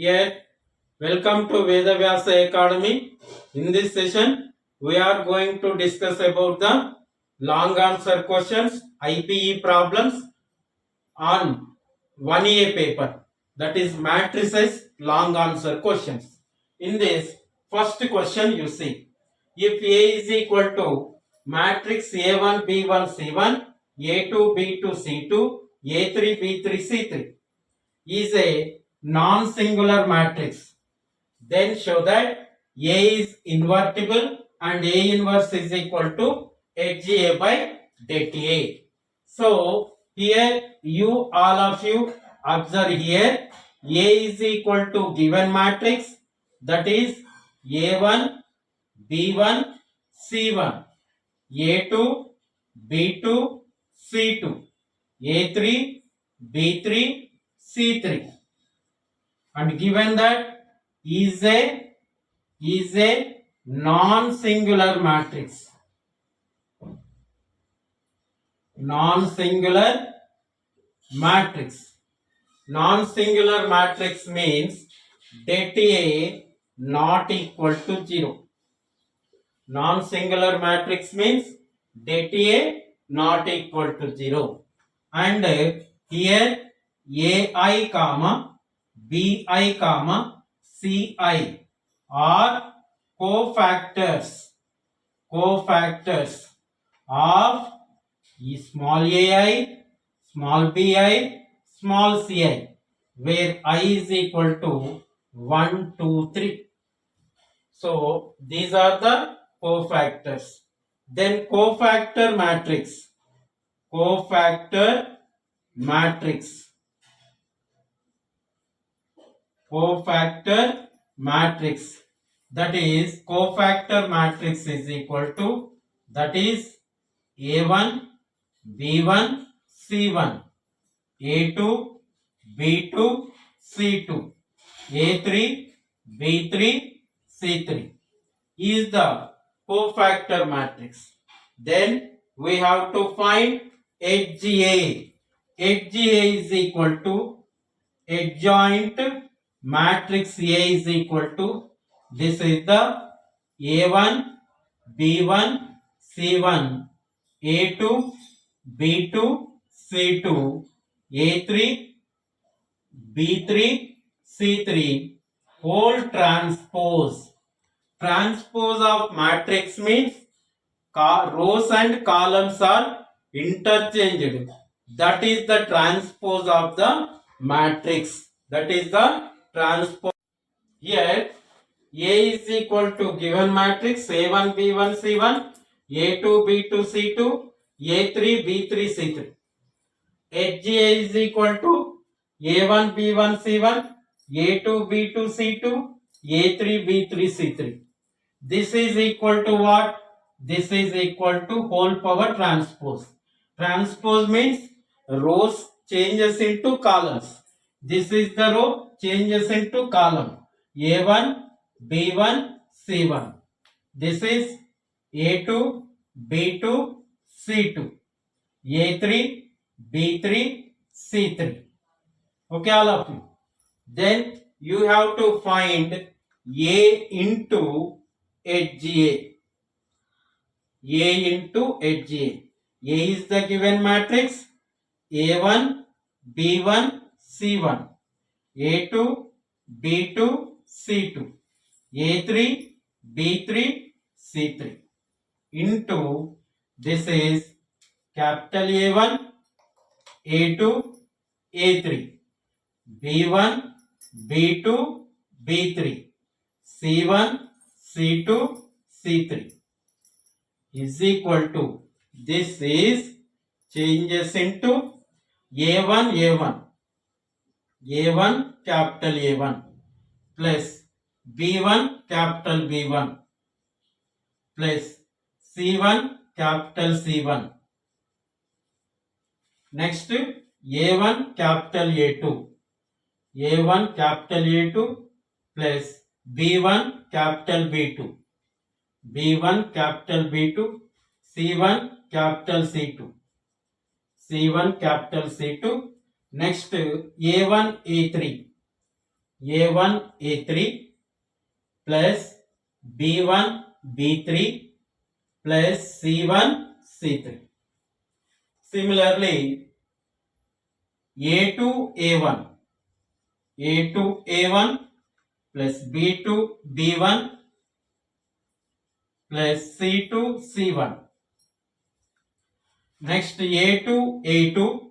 Here, welcome to Vedavyasa Academy. In this session, we are going to discuss about the long answer questions, IPE problems on 1A paper. That is matrices long answer questions. In this first question, you see, if A is equal to matrix A1, B1, C1, A2, B2, C2, A3, B3, C3 is a non-singular matrix, then show that A is invertible and A inverse is equal to HA by delta A. So here you all of you observe here A is equal to given matrix, that is A1, B1, C1, A2, B2, C2, A3, B3, C3, and given that is a non-singular matrix. Non-singular matrix. Non-singular matrix means delta A not equal to 0. Non-singular matrix means delta A not equal to 0. And here AI comma BI comma CI are cofactors of small ai, small bi, small ci, where I is equal to 1, 2, 3. So these are the cofactors. Then cofactor matrix. Cofactor matrix. Cofactor matrix. That is cofactor matrix is equal to, that is A1, B1, C1, A2, B2, C2, A3, B3, C3 is the cofactor matrix. Then we have to find HGA. HGA is equal to adjoint matrix A is equal to, this is the A1, B1, C1, A2, B2, C2, A3, B3, C3 whole transpose. Transpose of matrix means rows and columns are interchanged. That is the transpose of the matrix. That is the transpose. Here A is equal to given matrix A1, B1, C1, A2, B2, C2, A3, B3, C3. HGA is equal to A1, B1, C1, A2, B2, C2, A3, B3, C3. This is equal to what? This is equal to whole power transpose. Transpose means rows changes into columns. This is the row changes into column. A1, B1, C1. This is A2, B2, C2. A3, B3, C3. Okay, all of you. Then you have to find A into HGA. A into HGA. A is the given matrix. A1, B1, C1. A2, B2, C2. A3, B3, C3. Into, this is capital A1, A2, A3. B1, B2, B3. C1, C2, C3 is equal to, this is changes into A1, A1. A1 capital A1 plus B1 capital B1 plus C1 capital C1. Next A1 capital A2. A1 capital A2 plus B1 capital B2. B1 capital B2, C1 capital C2. C1 capital C2. Next A1 A3. A1 A3 plus B1 B3 plus C1 C3. Similarly, A2 A1 A2 A1 plus B2 B1 plus C2 C1. Next A2 A2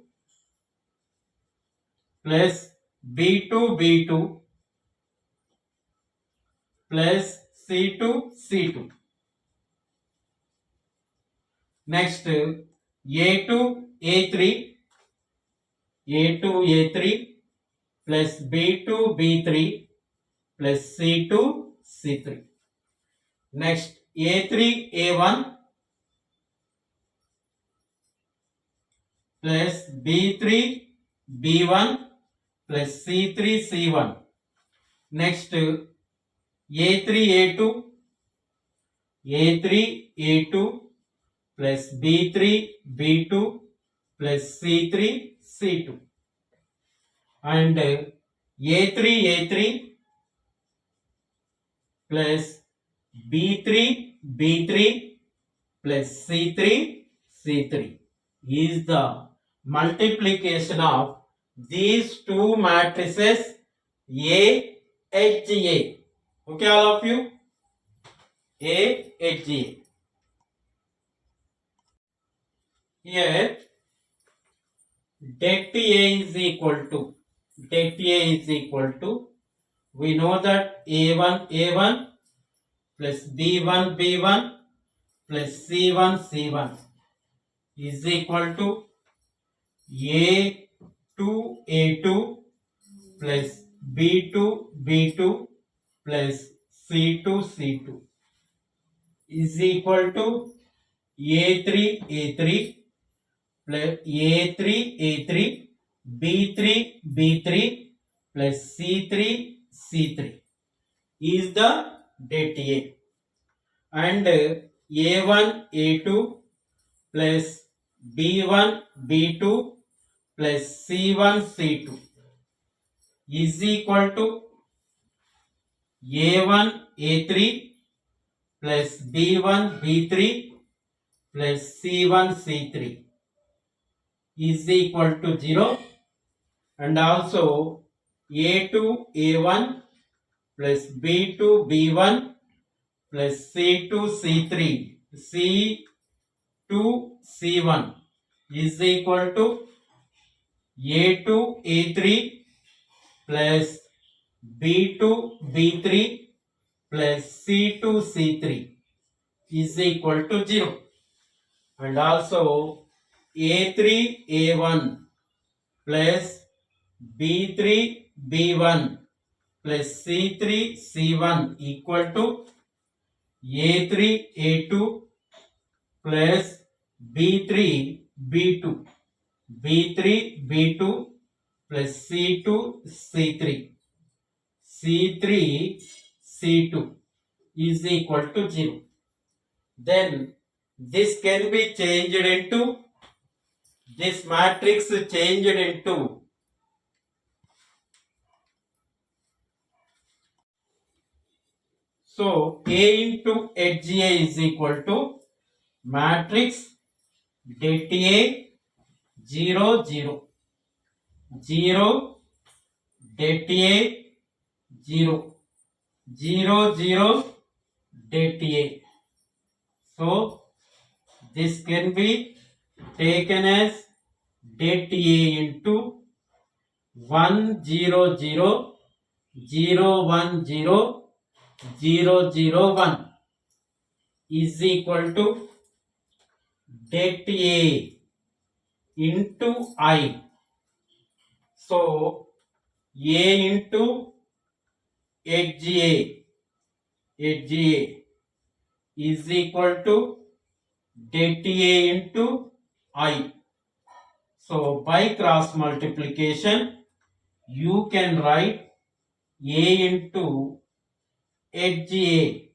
plus B2 B2 plus C2 C2. Next A2 A3 A2 A3 plus B2 B3 plus C2 C3. Next A3 A1 plus B3 B1 plus C3 C1. Next A3 A2 A3 A2 plus B3 B2 plus C3 C2. And A3 A3 plus B3 B3 plus C3 C3 is the multiplication of these two matrices A H A. Okay, all of you? A H A. Here det A is equal to we know that A1 A1 plus B1 B1 plus C1 C1 is equal to A2 A2 plus B2 B2 plus C2 C2 is equal to A3 A3 plus A3 A3 B3 B3 plus C3 C3 is the det A. And A1 A2 plus B1 B2 plus C1 C2 is equal to A1 A3 plus B1 B3 plus C1 C3 is equal to 0, and also A2 A1 plus B2 B1 plus C2 C3 C2 C1 is equal to A2 A3 plus B2 B3 plus C2 C3 is equal to 0, and also A3 A1 plus B3 B1 plus C3 C1 equal to A3 A2 plus B3 B2 B3 B2 plus C2 C3 C3 C2 is equal to 0. Then this can be changed into this matrix changed into so A into HA is equal to matrix det A 0 0 0 det A 0 0 0 det A. So this can be taken as det A into 1 0 0 0 1 0 0 0 1 is equal to det A into I. So A into HA is equal to det A into I. So by cross multiplication you can write A into HA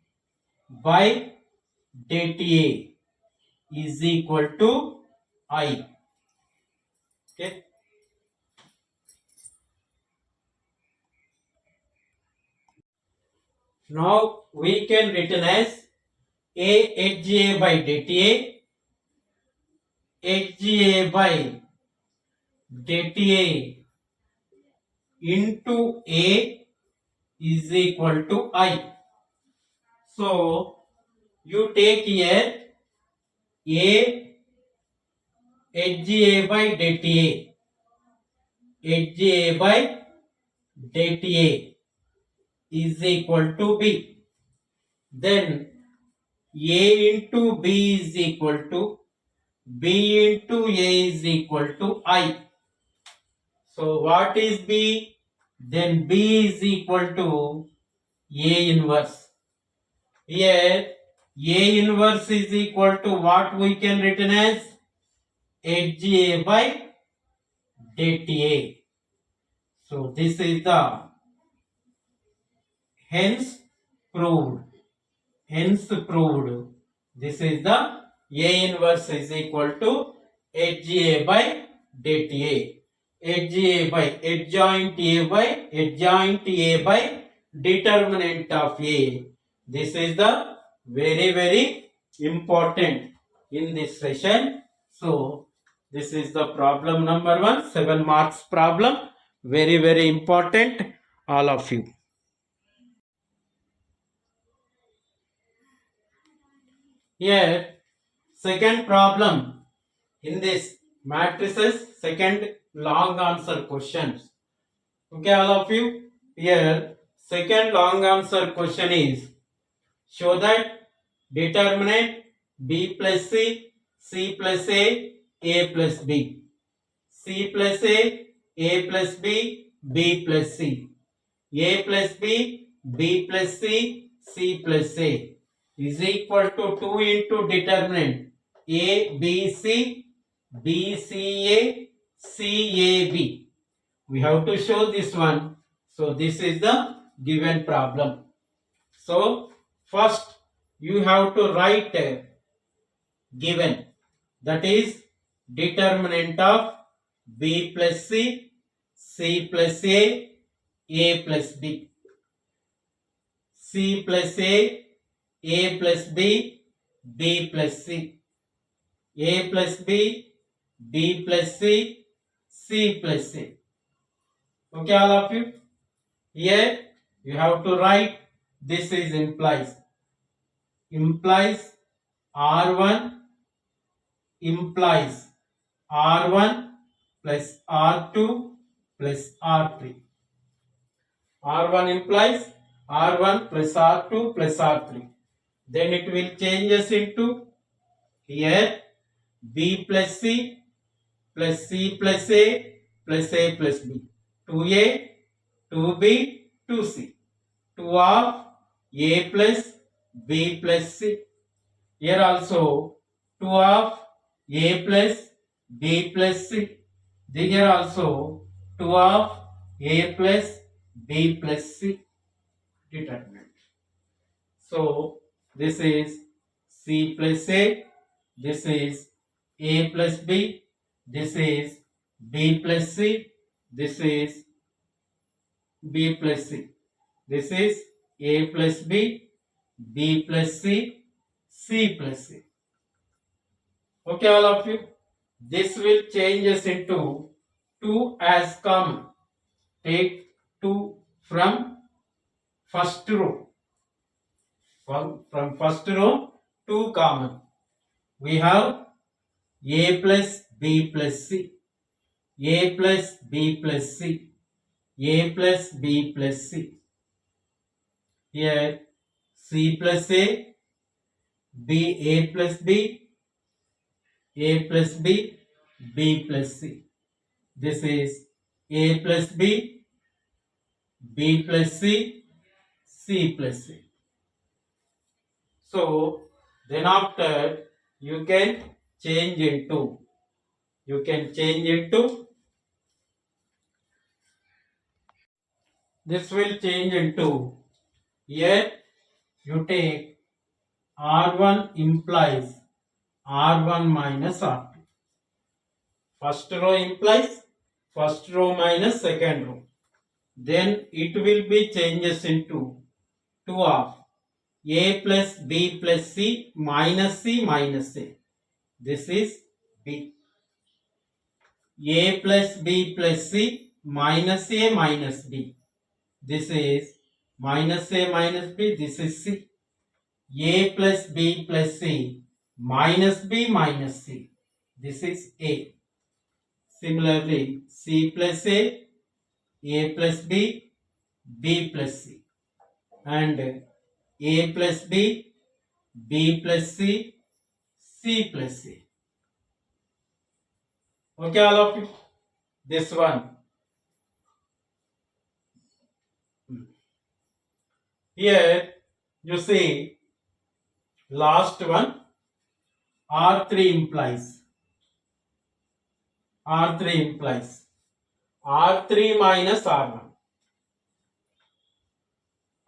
by det A is equal to I. Okay. Now we can written as A HGA by DTA, HGA by DTA into A is equal to I. So you take here A HGA by DTA, HGA by DTA is equal to B. Then A into B is equal to B into A is equal to I. So what is B? Then B is equal to A inverse. Here A inverse is equal to what we can written as HGA by DTA. So this is the hence proved. Hence proved. This is the A inverse is equal to HGA by DTA. HGA by adjoint A by adjoint A by determinant of A. This is the very important in this session. So this is the problem number 1, 7 marks problem. Very important, all of you. Here, second problem in this matrices, second long answer questions. Okay, all of you. Here, second long answer question is, show that determinant B plus C plus A plus B, C plus A plus B plus C, A plus B plus C plus A is equal to 2 into determinant A, B, C, B, C, A, C, A, B. We have to show this one. So this is the given problem. So first you have to write given, that is determinant of B plus C plus A plus B, C plus A plus B plus C, A plus B plus C plus A. Okay, all of you. Here you have to write this is implies R1 implies R1 plus R2 plus R3. R1 implies R1 plus R2 plus R3. Then it will changes into here B plus C plus C plus A plus A plus B. 2A, 2B, 2C. 2 of A plus B plus C. Here also 2 of A plus B plus C. Here also 2 of A plus B plus C. Determinant. So this is C plus A. This is A plus B. This is B plus C. This is B plus C. This is A plus B, B plus C, C plus C. Okay, all of you. This will change us into 2 as common. Take 2 from first row. From first row, 2 common. We have A plus B plus C, A plus B plus C, A plus B plus C. Here C plus A plus B, A plus B, B plus C. This is A plus B plus C, C plus C. So then after you can change into this will change into here you take R1 implies R1 minus R2. First row implies first row minus second row. Then it will be changes into 2 of a plus b plus c minus a. This is b. A plus b plus c minus a minus b. This is minus a minus b. This is c. A plus b plus c minus b minus c. This is a. Similarly, c plus a plus b, b plus c, and a plus b, b plus c, c plus c. Okay, all of you. This one. Here you see last one R3 implies R3 minus R1.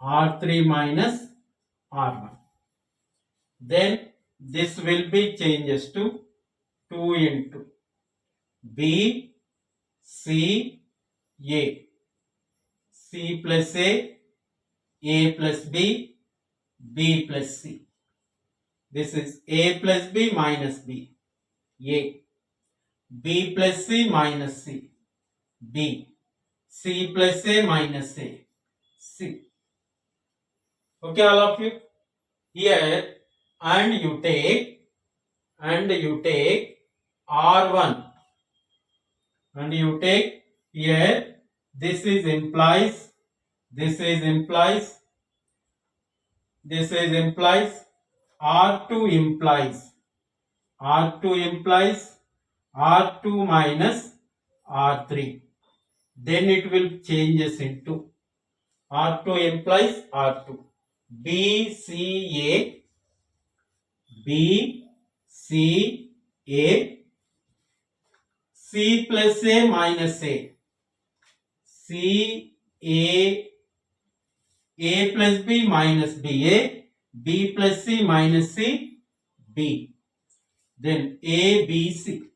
R3 minus R1. Then this will be changes to 2 into B, C, A. C plus A plus B, B plus C. This is A plus B minus B, A. B plus C minus C, B. C plus A minus A, C. Okay, all of you. Here and you take R1 and you take here this implies R2 implies R2 minus R3. Then it will changes into R2 implies R2. B, C, A, C plus A minus A, C, A plus B minus B, A, B plus C minus C, B. Then A, B, C.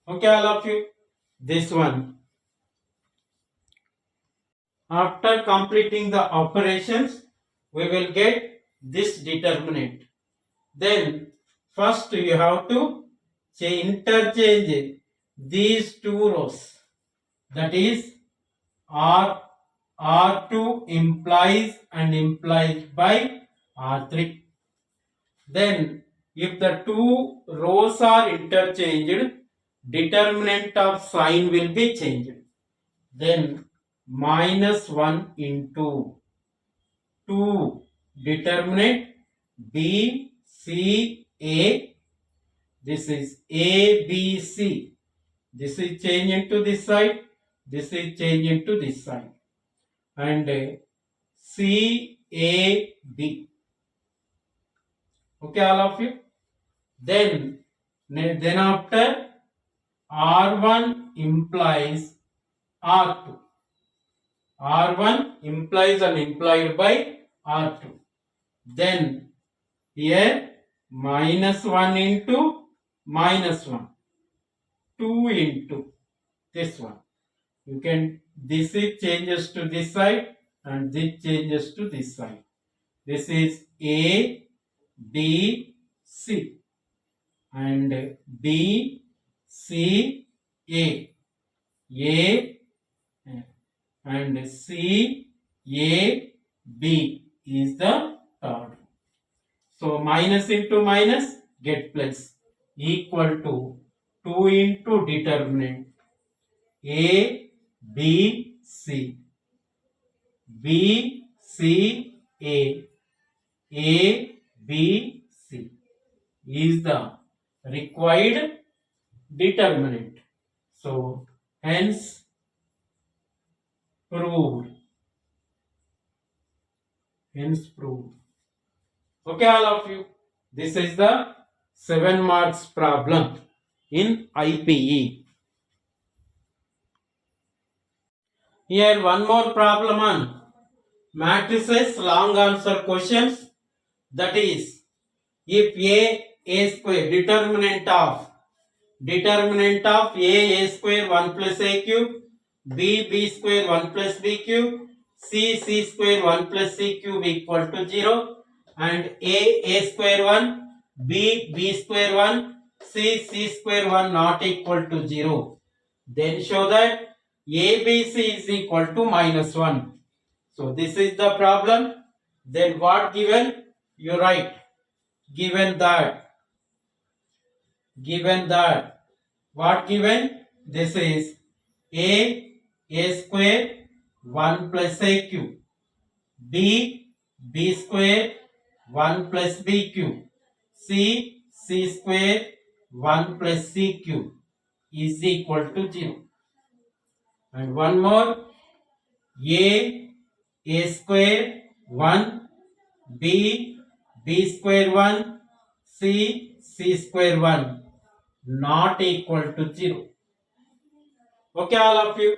Okay, all of you. This one. After completing the operations, we will get this determinant. Then first you have to interchange these two rows. That is R2 implies by R3. Then if the two rows are interchanged, determinant of sign will be changed. Then minus 1 into 2 determinant B, C, A. This is A, B, C. This is changed into this side. This is changed into this side. And C, A, B. Okay, all of you. Then after R1 implies R2. R1 implies and implied by R2. Then here minus 1 into minus 1. 2 into this one. You can, this is changes to this side and this changes to this side. This is A, B, C. And B, C, A. And C, A, B is the third. So minus into minus get plus equal to 2 into determinant A, B, C. B, C, A. A, B, C is the required determinant. So hence proved. Okay, all of you. This is the 7 marks problem in IPE. Here one more problem on matrices long answer questions. That is, if a square determinant of a square 1 plus a cube b square 1 plus b cube, c square 1 plus c cube equal to 0, and a square 1, b square 1, c square 1 not equal to 0. Then show that ABC is equal to minus 1. So this is the problem. Then what given? You write. Given that what given? This is a square 1 plus a cube, b square 1 plus b cube, c square 1 plus c cube is equal to 0. And one more, a square 1, b square 1, c square 1 not equal to 0. Okay, all of you.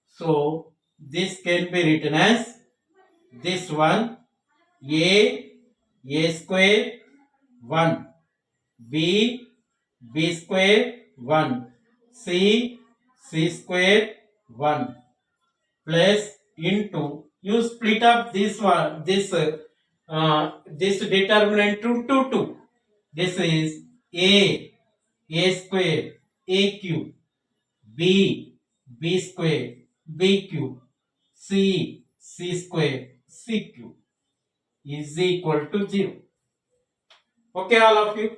So this can be written as this one, a square 1, b square 1, c square 1 plus into, you split up this one, this determinant to 2. This is a square a cube, b square b cube, c square c cube is equal to 0. Okay, all of you.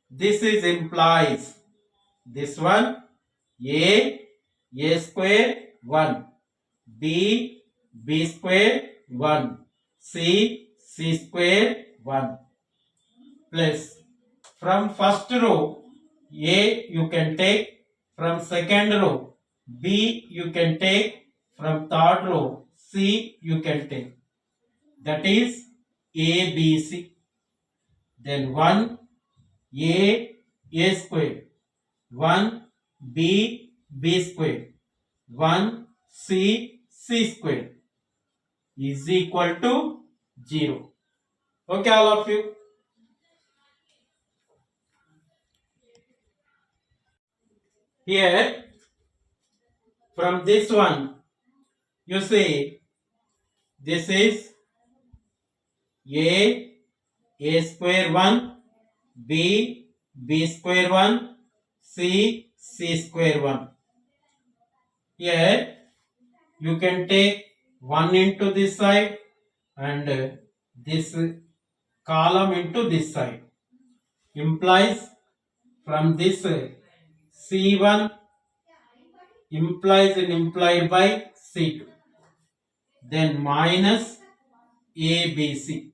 This is implies this one, a square 1, b square 1, c square 1 plus, from first row a you can take, from second row b you can take, from third row c you can take, that is ABC. Then 1 a square, 1 b square, 1 c square is equal to 0. Okay, all of you. Here, from this one, you see, this is a square 1, b square 1, c square 1. Here, you can take 1 into this side and this column into this side. Implies from this C1 implies and implied by C2. Then minus ABC.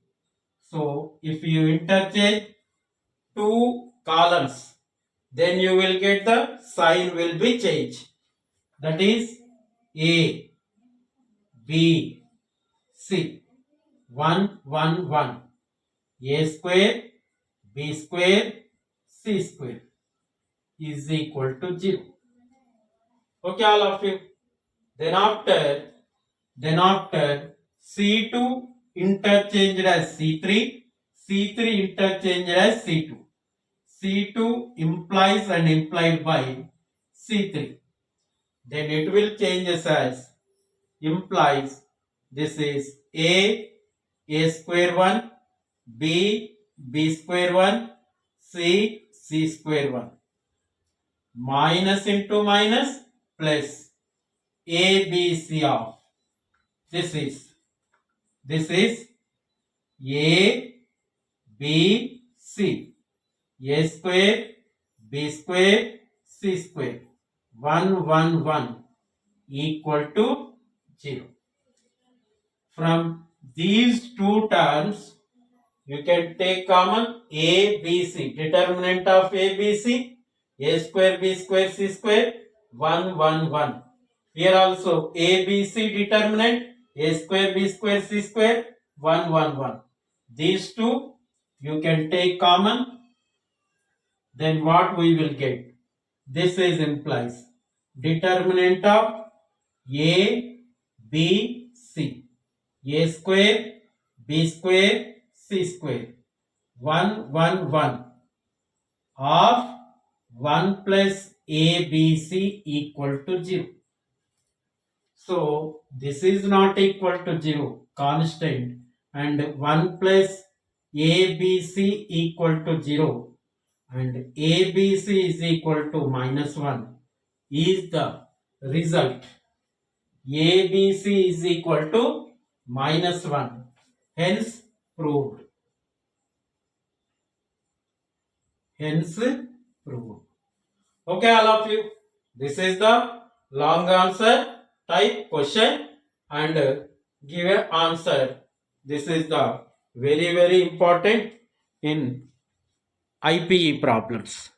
So if you interchange two columns, then you will get the sign will be changed. That is A, B, C. 1, 1, 1. A square, B square, C square is equal to 0. Okay, all of you. Then after C2 interchanged as C3, C3 interchanged as C2. C2 implies and implied by C3. Then it will change as implies. This is A square 1, B square 1, C square 1. Minus into minus plus ABC of this is A B C, A square B square C square, 1 1 1 equal to 0. From these two terms you can take common A B C, determinant of A B C, A square B square C square, 1 1 1. Here also A B C determinant, A square B square C square, 1 1 1. These two you can take common. Then what we will get? This is implies determinant of A B C, A square B square C square, 1 1 1 of 1 plus ABC equal to 0. So this is not equal to 0, constant, and 1 plus ABC equal to 0 and ABC is equal to minus 1 is the result. ABC is equal to minus 1. Hence proved. Hence proved. Okay, all of you. This is the long answer type question and give an answer. This is the very important in IPE problems.